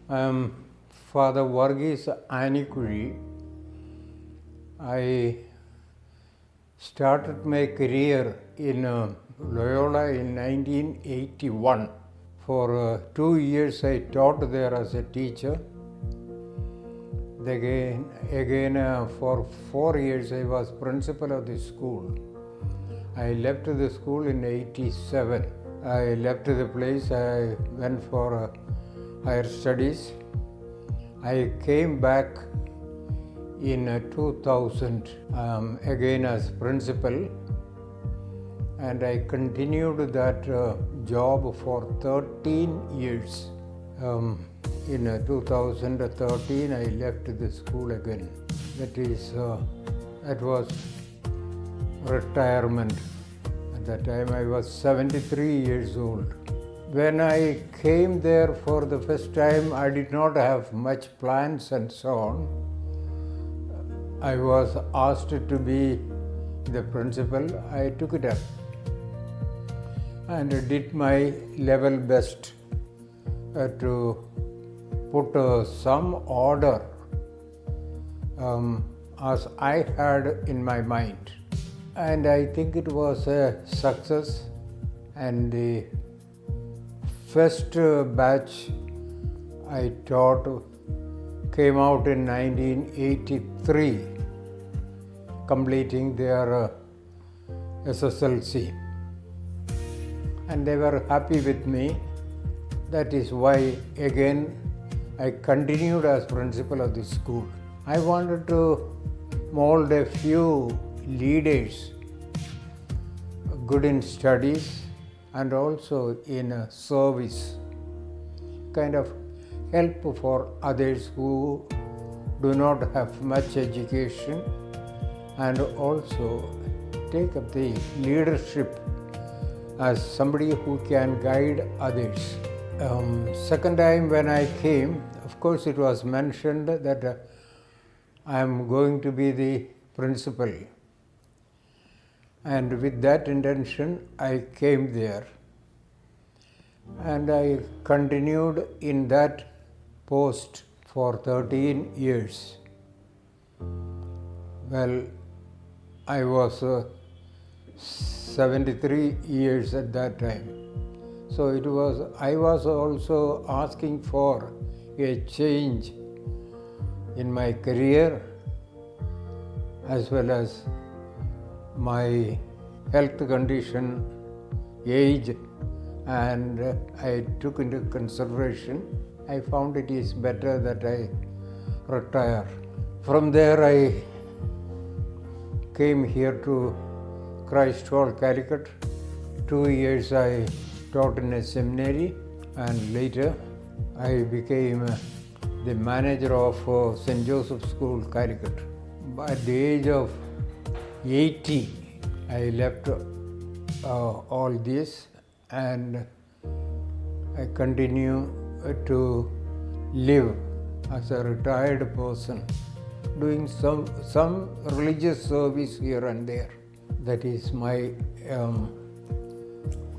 I am Father Varghese Anikuzhy. I started my career in Loyola in 1981. For 2 years I taught there as a teacher. Again, for 4 years I was principal of the school. I left the school in 87. I left the place, I went for higher studies. I came back in 2000 again as principal, and I continued that job for 13 years. In 2013 I left the school again. That was retirement. At that time I was 73 years old. When I came there for the first time, I did not have much plans and so on. I was asked to be the principal. I took it up and did my level best to put some order as I had in my mind. And I think it was a success. And the first batch I taught came out in 1983, completing their SSLC. And they were happy with me. That is why again I continued as principal of the school. I wanted to mold a few leaders, good in studies and also in service, kind of help for others who do not have much education, and also take up the leadership as somebody who can guide others. Second time when I came, of course it was mentioned that I am going to be the principal. And with that intention, I came there. And I continued in that post for 13 years. Well, I was 73 years at that time. So I was also asking for a change in my career as well as my health condition, age, and I took into consideration. I found it is better that I retire. From there I came here to Christ Hall, Calicut. 2 years I taught in a seminary, and later I became the manager of St. Joseph's School, Calicut. At the age of 80, I left all this and I continue to live as a retired person, doing some religious service here and there. That is my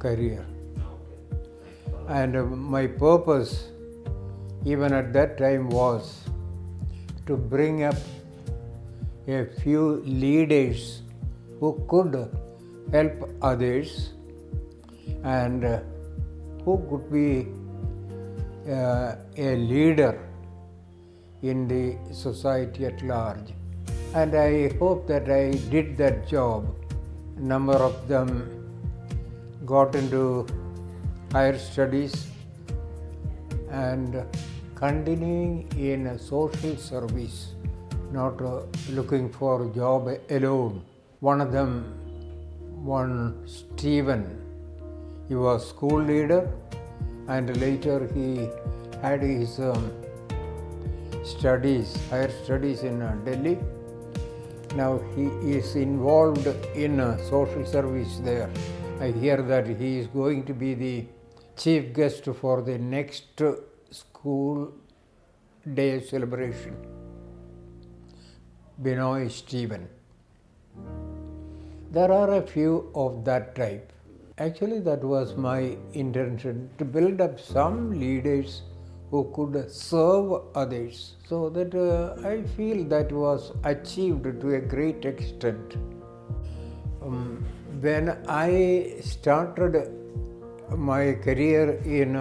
career. And my purpose, even at that time, was to bring up a few leaders who could help others and who could be a leader in the society at large. And I hope that I did that job. A number of them got into higher studies and continuing in social service, not looking for a job alone. One of them, one Stephen, he was school leader and later he had his higher studies in Delhi. Now he is involved in social service there. I hear that he is going to be the chief guest for the next school day celebration. Binoy Stephen. There are a few of that type. Actually, that was my intention, to build up some leaders who could serve others. So that I feel that was achieved to a great extent. When I started my career in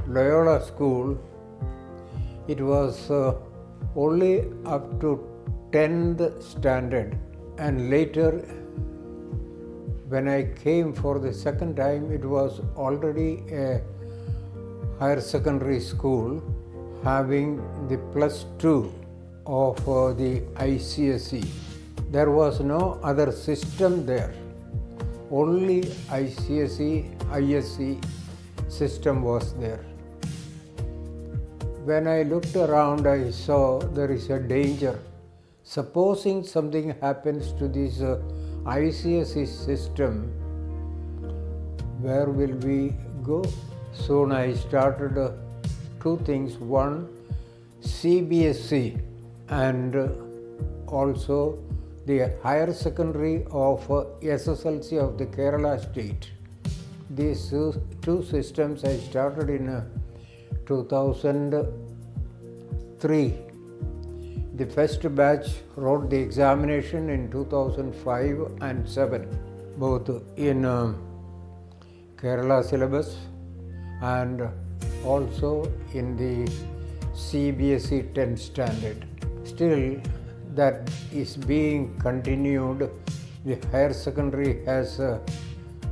Loyola school, it was only up to 10th standard, and later when I came for the second time, it was already a higher secondary school having the plus 2 of the ICSE. There was no other system there. Only ICSE, ISE system was there. When I looked around, I saw there is a danger. Supposing something happens to this ICSE system, where will we go? Soon I started two things. One, CBSE, and also the higher secondary of SSLC of the Kerala state. These two systems I started in 2003. The first batch wrote the examination in 2005 and 7, both in Kerala syllabus and also in the CBSE 10th standard. Still, that is being continued. The higher secondary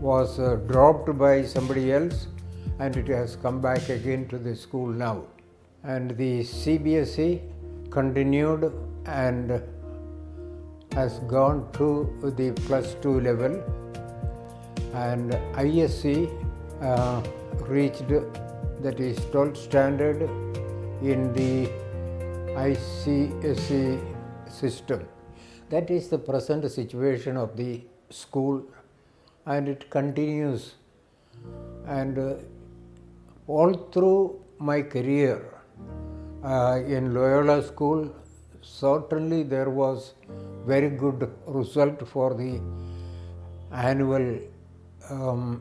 was dropped by somebody else, and it has come back again to the school now. And the CBSE continued and has gone to the plus 2 level, and ISE reached, that is 12th standard in the ICSE system. That is the present situation of the school, and it continues. And all through my career in Loyola school, certainly there was very good result for the annual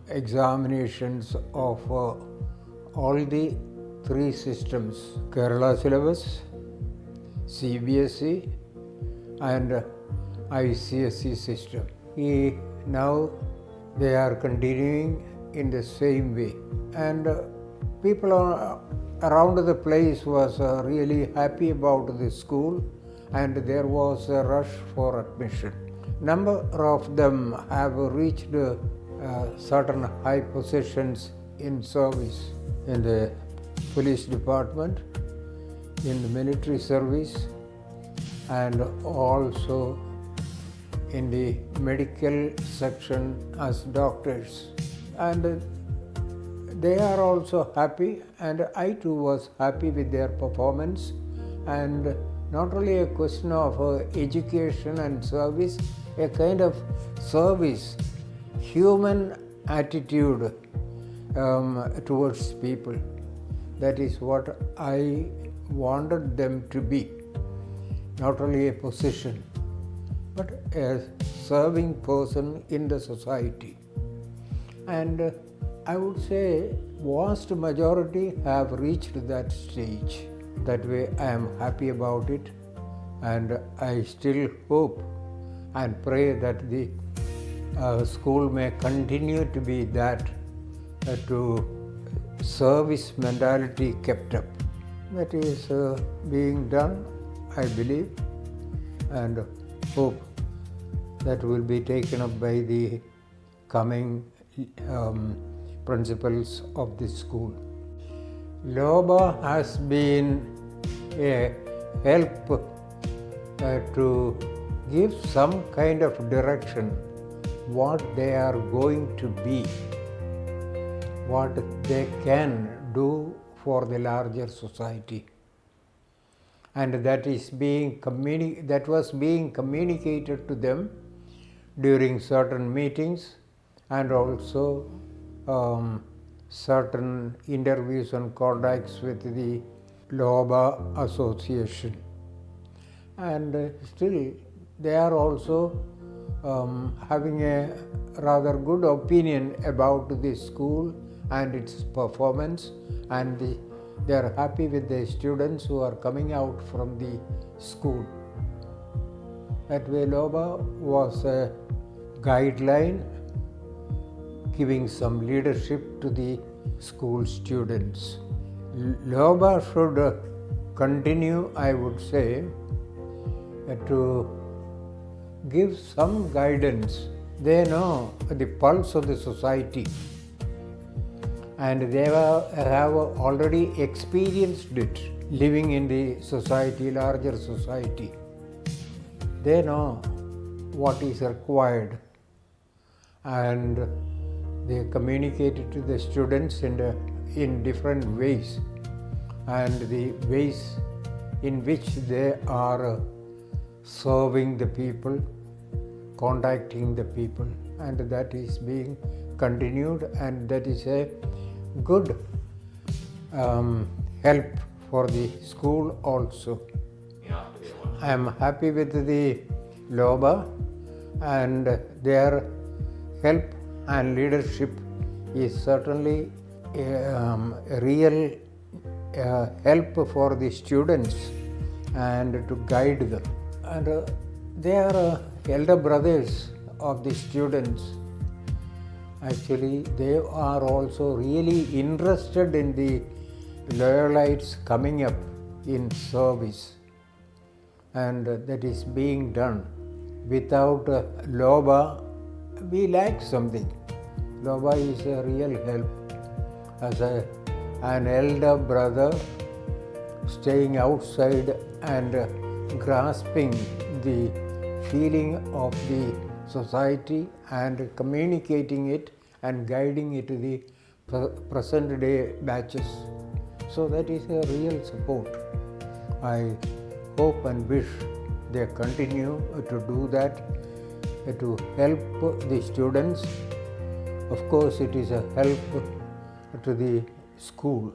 examinations of all the three systems: Kerala syllabus, CBSE, and ICSE system. Now they are continuing in the same way, and people around the place was really happy about the school, and there was a rush for admission. Number of them have reached certain high positions in service, in the police department, in the military service, and also in the medical section as doctors. And they are also happy, and I too was happy with their performance. And not only a question of education and service, a kind of service, human attitude towards people. That is what I wanted them to be. Not only a position, but a serving person in the society. And I would say vast majority have reached that stage. That way I am happy about it, and I still hope and pray that the school may continue to be that, to service mentality kept up. That is being done, I believe, and hope that will be taken up by the coming principals of this school. Loyola has been a help to give some kind of direction what they are going to be, what they can do for the larger society. And that was being communicated to them during certain meetings, and also certain interviews and contacts with the Loyola Association. And still they are also having a rather good opinion about the school and its performance and the They are happy with the students who are coming out from the school. That way, Loyola was a guideline giving some leadership to the school students. Loyola should continue, I would say, to give some guidance. They know the pulse of the society, and they have already experienced it living in the society, larger society. They know what is required, and they communicate it to the students in different ways, and the ways in which they are serving the people, contacting the people, and that is being continued, and that is a good help for the school also. I am happy with the Loyola, and their help and leadership is certainly a real help for the students and to guide them. And they are elder brothers of the students. Actually, they are also really interested in the Loyolites coming up in service, and that is being done. Without Loyola, we lack something. Loyola is a real help. As an elder brother staying outside and grasping the feeling of the society and communicating it and guiding it to the present day batches. So that is a real support. I hope and wish they continue to do that, to help the students. Of course, it is a help to the school.